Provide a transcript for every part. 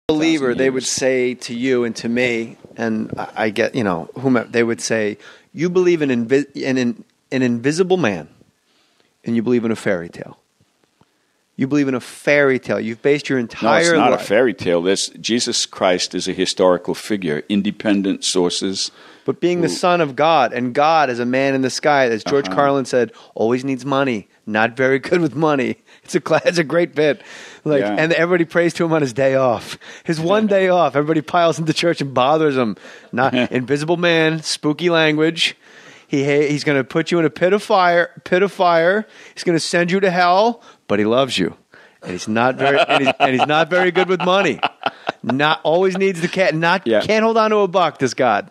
believer, they would say to you and to me, and I get, whomever, they would say, you believe in an invisible man, and you believe in a fairy tale. You believe in a fairy tale. You've based your entire life. No, it's not a fairy tale. Jesus Christ is a historical figure, independent sources. But being the Son of God, and God as a man in the sky, as George Carlin said, always needs money. Not very good with money. It's a great bit. And everybody prays to him on his day off. His one day off, everybody piles into church and bothers him. Not invisible man, spooky language. He's going to put you in a pit of fire. He's going to send you to hell, but he loves you. And he's not very he's not very good with money. Not always needs the cat. Can't hold on to a buck. This God.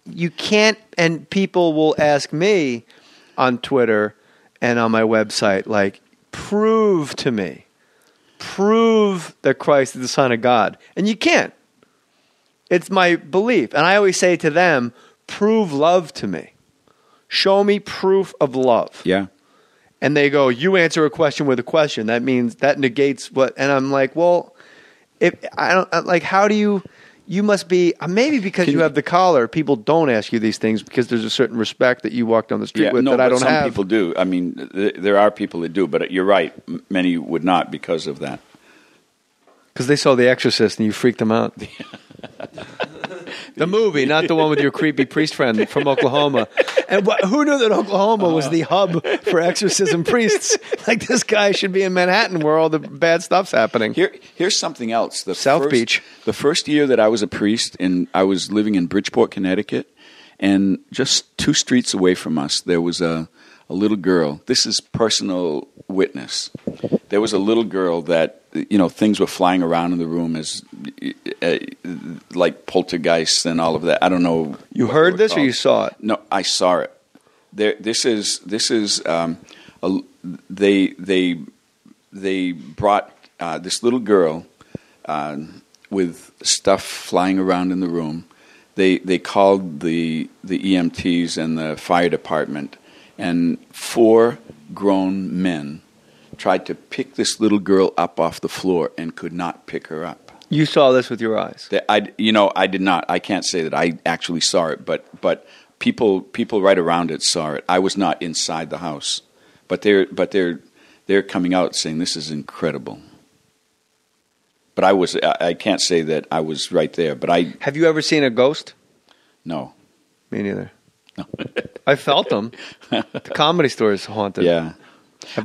You can't. And people will ask me on Twitter and on my website, like, prove to me, prove that Christ is the Son of God, and you can't. It's my belief, and I always say to them, prove love to me. Show me proof of love. Yeah. And they go, you answer a question with a question. That means that negates what. And I'm like, well, if I don't like, how do you? You must be maybe because you have the collar. People don't ask you these things because there's a certain respect that you walk down the street with that I don't have. Some people do. I mean, there are people that do, but you're right. Many would not because of that. Because they saw The Exorcist and you freaked them out. The movie, not the one with your creepy priest friend from Oklahoma. And who knew that Oklahoma was the hub for exorcism priests? Like, this guy should be in Manhattan where all the bad stuff's happening. Here's something else. South Beach. The first year that I was a priest, I was living in Bridgeport, Connecticut, and just 2 streets away from us, there was a little girl. This is personal witness. There was a little girl that, things were flying around in the room as like poltergeists and all of that. I don't know. You heard this or you saw it? No, I saw it. They brought this little girl with stuff flying around in the room. They called the EMTs and the fire department, and 4 grown men tried to pick this little girl up off the floor and could not pick her up. You saw this with your eyes? I did not. I can't say that I actually saw it, but people right around it saw it. I was not inside the house, but they're coming out saying this is incredible. But I can't say that I was right there. But have you ever seen a ghost? No. Me neither. No. I felt them. The Comedy Store is haunted. Yeah.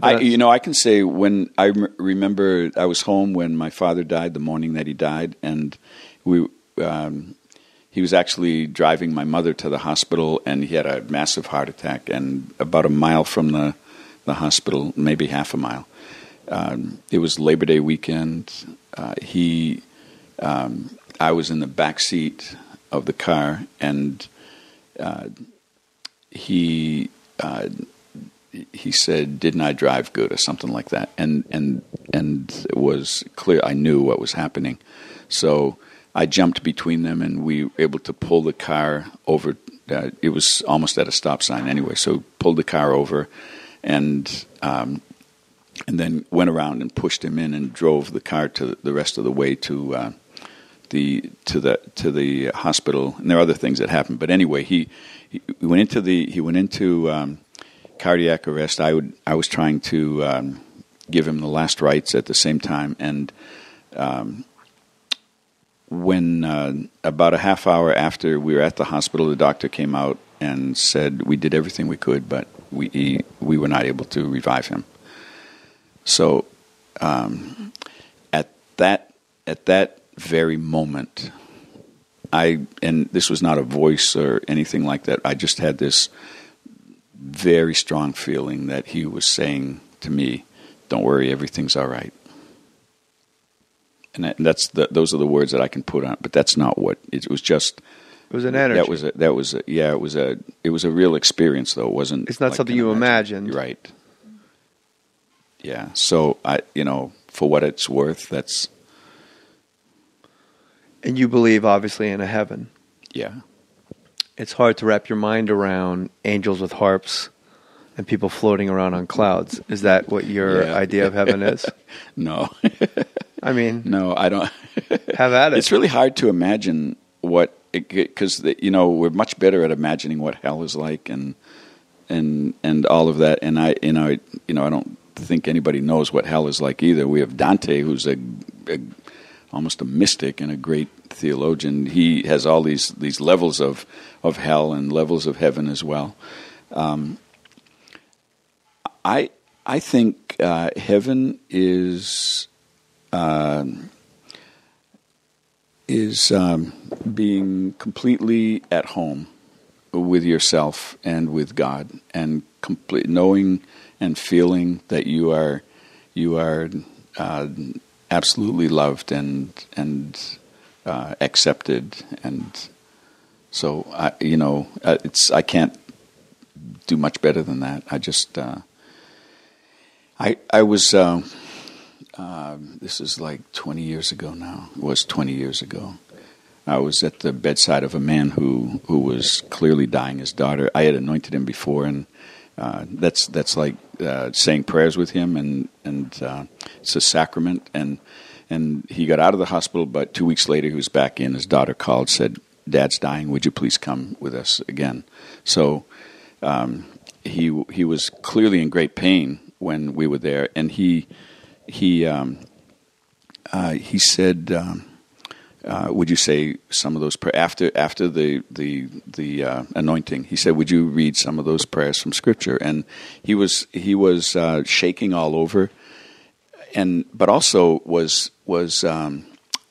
I can say when I remember I was home when my father died, the morning that he died, and he was actually driving my mother to the hospital, and he had a massive heart attack, and about a mile from the hospital, maybe half a mile. It was Labor Day weekend. I was in the back seat of the car, and he said, "Didn't I drive good?" or something like that, and it was clear I knew what was happening. So I jumped between them, and we were able to pull the car over. It was almost at a stop sign anyway, so pulled the car over, and then went around and pushed him in and drove the car to the rest of the way to the hospital. And there are other things that happened, but anyway, he went into cardiac arrest. I was trying to give him the last rites at the same time, and when about a half hour after we were at the hospital, the doctor came out and said we did everything we could, but we were not able to revive him. So at that very moment, and this was not a voice or anything like that, I just had this very strong feeling that he was saying to me, "Don't worry, everything's all right." And those are the words that I can put on it, but that's not what it was. Just it was an energy. It was a real experience, though. It wasn't. It's not like something you imagined, right? Yeah. So for what it's worth, that's. And you believe, obviously, in a heaven. Yeah. It's hard to wrap your mind around angels with harps and people floating around on clouds. Is that what your idea of heaven is? No. I mean, no, I don't. Have at it. It's really hard to imagine because we're much better at imagining what hell is like and all of that. And I don't think anybody knows what hell is like either. We have Dante, who's almost a mystic and a great theologian. He has all these levels of hell and levels of heaven as well. I think heaven is being completely at home with yourself and with God, and knowing and feeling that you are absolutely loved and accepted, and so I can't do much better than that. I just I was this is like 20 years ago now. It was 20 years ago. I was at the bedside of a man who was clearly dying his daughter. I had anointed him before, and that's like saying prayers with him, and it's a sacrament. And he got out of the hospital, but 2 weeks later he was back in. His daughter called, said, "Dad's dying. Would you please come with us again?" So he was clearly in great pain when we were there, and he said, "Would you say some of those prayers after the anointing?" He said, "Would you read some of those prayers from Scripture?" And he was shaking all over, but also was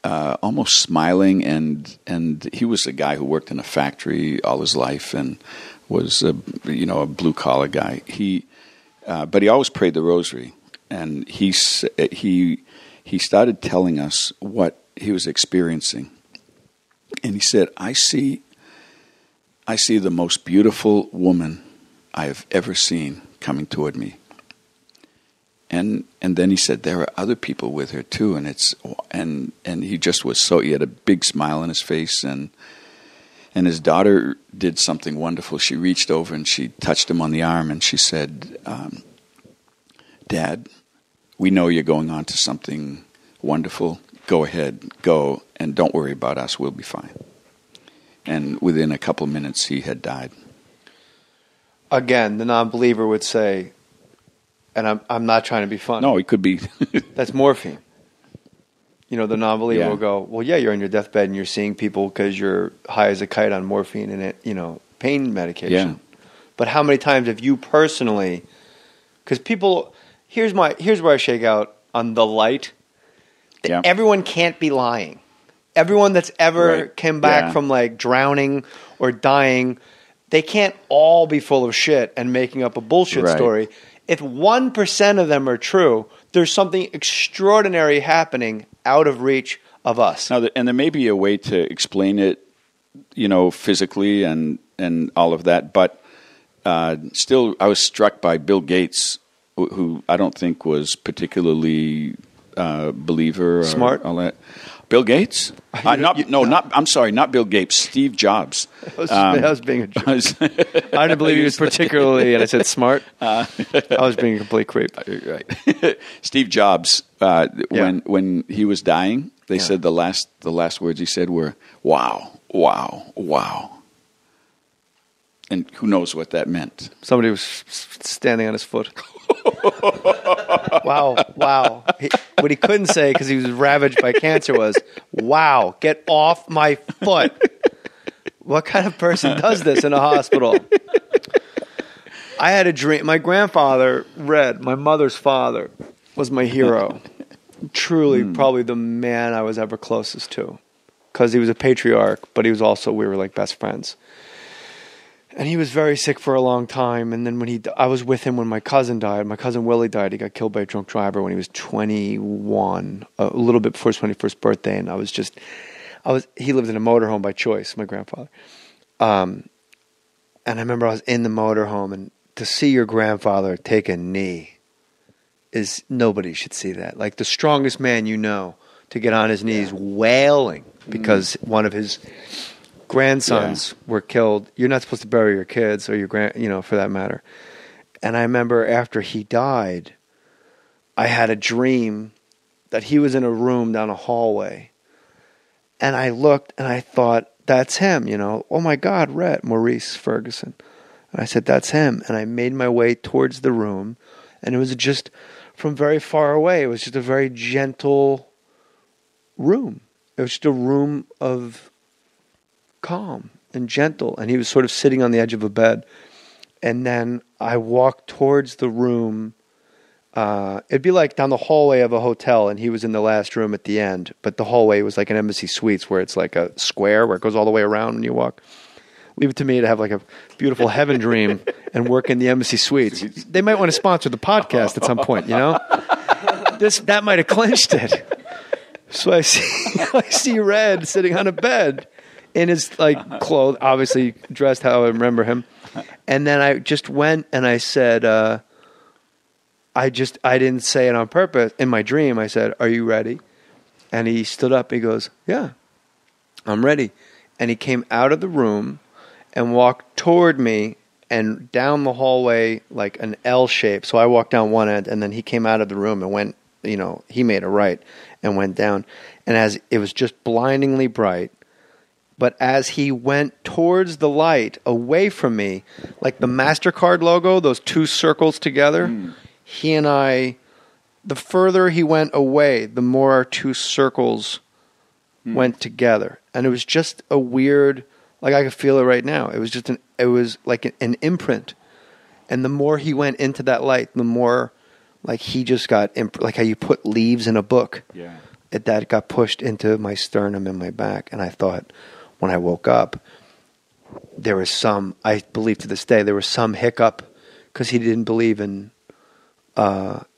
almost smiling, and he was a guy who worked in a factory all his life and was a blue collar guy. But he always prayed the rosary, and he started telling us what he was experiencing, and he said, I see the most beautiful woman I have ever seen coming toward me. And then he said, there are other people with her too, and he just was he had a big smile on his face, and his daughter did something wonderful. She reached over and she touched him on the arm, and she said, "Dad, we know you're going on to something wonderful. Go ahead, go, and don't worry about us. We'll be fine." And within a couple of minutes, he had died. Again, the non-believer would say, and I'm not trying to be funny. No, it could be. That's morphine. The non-believer will go, well, yeah, you're on your deathbed and you're seeing people because you're high as a kite on morphine and pain medication. Yeah. But how many times have you personally? Because people, here's where I shake out on the light. Yeah. Everyone can't be lying. Everyone that's ever came back from like drowning or dying, they can't all be full of shit and making up a bullshit story. If 1% of them are true, there's something extraordinary happening out of reach of us. Now, and there may be a way to explain it, physically and all of that, but still, I was struck by Bill Gates, who I don't think was particularly believer or smart. All that. Bill Gates? I'm sorry, not Bill Gates. Steve Jobs. I was being a jerk. I didn't believe he was particularly, and I said smart. I was being a complete creep. Right. Steve Jobs, when he was dying, they said the last words he said were, "Wow, wow, wow." And who knows what that meant? Somebody was standing on his foot. Wow. What he couldn't say because he was ravaged by cancer was, "Wow, get off my foot." What kind of person does this in a hospital? I had a dream. My grandfather, Red, my mother's father, was my hero. Truly, probably the man I was ever closest to. Because he was a patriarch, but he was also, we were like best friends. And he was very sick for a long time. And then I was with him when my cousin died. My cousin Willy died. He got killed by a drunk driver when he was 21, a little bit before his 21st birthday. And he lived in a motorhome by choice, my grandfather. And I remember I was in the motorhome, and to see your grandfather take a knee nobody should see that. Like the strongest man to get on his knees wailing because one of his grandsons were killed. You're not supposed to bury your kids or your for that matter. And I remember after he died, I had a dream that he was in a room down a hallway. And I looked and I thought, that's him, Oh my God, Rhett, Maurice Ferguson. And I said, that's him. And I made my way towards the room. And it was just from very far away. It was just a very gentle room. It was just a room of calm and gentle. And he was sort of sitting on the edge of a bed. And then I walked towards the room. It'd be like down the hallway of a hotel, and he was in the last room at the end. But the hallway was like an Embassy Suites, where it's like a square where it goes all the way around when you walk. Leave it to me to have like a beautiful heaven dream and work in the Embassy Suites. They might want to sponsor the podcast at some point, That might have clinched it. So I see Red sitting on a bed in his clothes, obviously dressed how I remember him. And then I just went and I said, I didn't say it on purpose. In my dream, I said, "Are you ready?" And he stood up. He goes, "Yeah, I'm ready." And he came out of the room and walked toward me and down the hallway like an L shape. So I walked down one end, and then he came out of the room and went, he made a right and went down. And as it was just blindingly bright, but as he went towards the light away from me, like the MasterCard logo, those two circles together, he and I, the further he went away, the more our two circles went together. And it was just a weird, like I could feel it right now. It was just it was like an imprint. And the more he went into that light, the more like he just got, like how you put leaves in a book. Yeah. That got pushed into my sternum and my back. And I thought, when I woke up, there was I believe to this day, there was some hiccup because he didn't believe in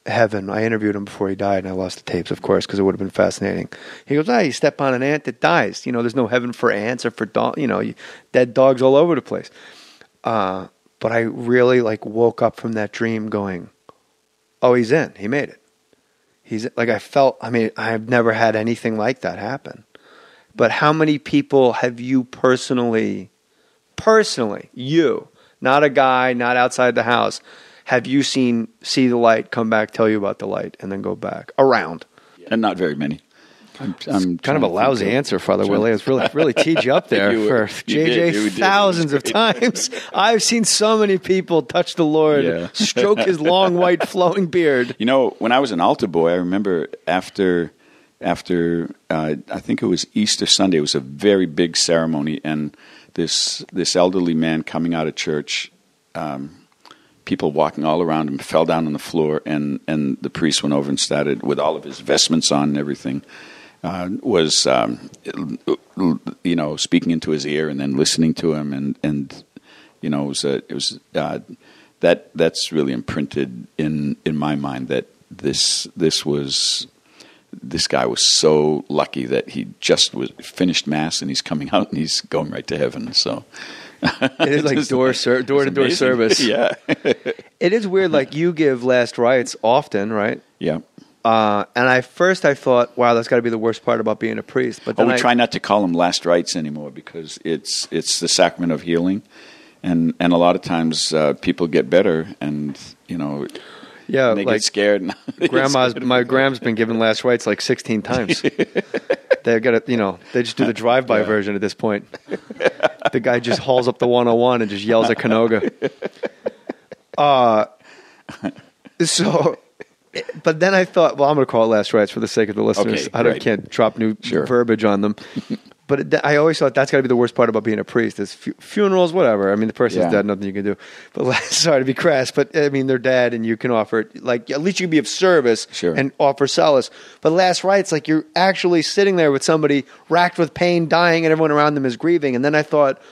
heaven. I interviewed him before he died, and I lost the tapes, of course, because it would have been fascinating. He goes, you step on an ant, it dies. There's no heaven for ants or for dead dogs all over the place. But I really woke up from that dream going, oh, he's in. He made it. I've never had anything like that happen. But how many people have you personally, you, not a guy, not outside the house, have you see the light, come back, tell you about the light, and then go back around? And not very many. I'm kind of a lousy answer, Father Willie. It's really teed you up there for JJ thousands of times. I've seen so many people touch the Lord, stroke his long, white, flowing beard. When I was an altar boy, I remember after I think it was Easter Sunday, it was a very big ceremony, and this elderly man coming out of church, people walking all around him, fell down on the floor, and the priest went over and started, with all of his vestments on and everything, was speaking into his ear and then listening to him, and it was that's really imprinted in my mind that this guy was so lucky that he just finished Mass and he's coming out and he's going right to heaven. So it is like door-to-door service. Yeah. It is weird. Like you give last rites often, right? Yeah. And I thought, wow, that's got to be the worst part about being a priest. But then we try not to call them last rites anymore because it's the sacrament of healing, and a lot of times people get better, and yeah, they get scared. My Gram's been given last rites like 16 times. They got to, they just do the drive-by version at this point. The guy just hauls up the 101 and just yells at Canoga. But then I thought, well, I'm going to call it last rites for the sake of the listeners. Okay, can't drop new verbiage on them. But I always thought that's got to be the worst part about being a priest is funerals, whatever. I mean, the person's dead, nothing you can do. But sorry to be crass, but I mean, they're dead and you can offer, at least you can be of service and offer solace. But last rites, you're actually sitting there with somebody racked with pain, dying, and everyone around them is grieving. And then I thought,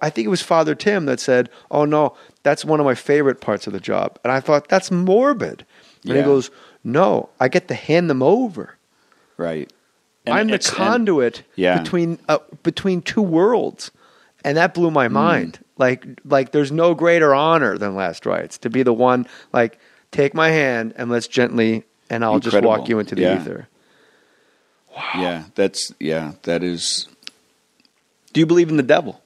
I think it was Father Tim that said, oh no, that's one of my favorite parts of the job. And I thought, that's morbid. And he goes, no, I get to hand them over. Right. I'm the conduit between two worlds, and that blew my mind. Like there's no greater honor than last rites to be the one. Take my hand and let's gently, and I'll just walk you into the ether. Wow. Yeah, that is. Do you believe in the devil?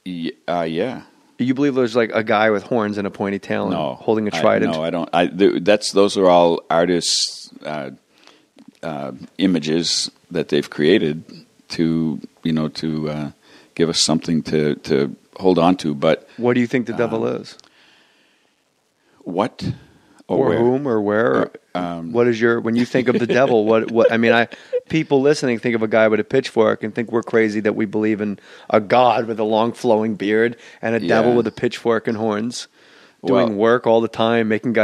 Yeah. You believe there's a guy with horns and a pointy tail and holding a trident? No, I don't. Those are all artists' images that they've created to give us something to hold on to. But what do you think the devil is? What or where? whom or where? What is your, when you think of the devil? What I mean, people listening think of a guy with a pitchfork and think we're crazy that we believe in a god with a long flowing beard and a devil with a pitchfork and horns, doing work all the time, making guys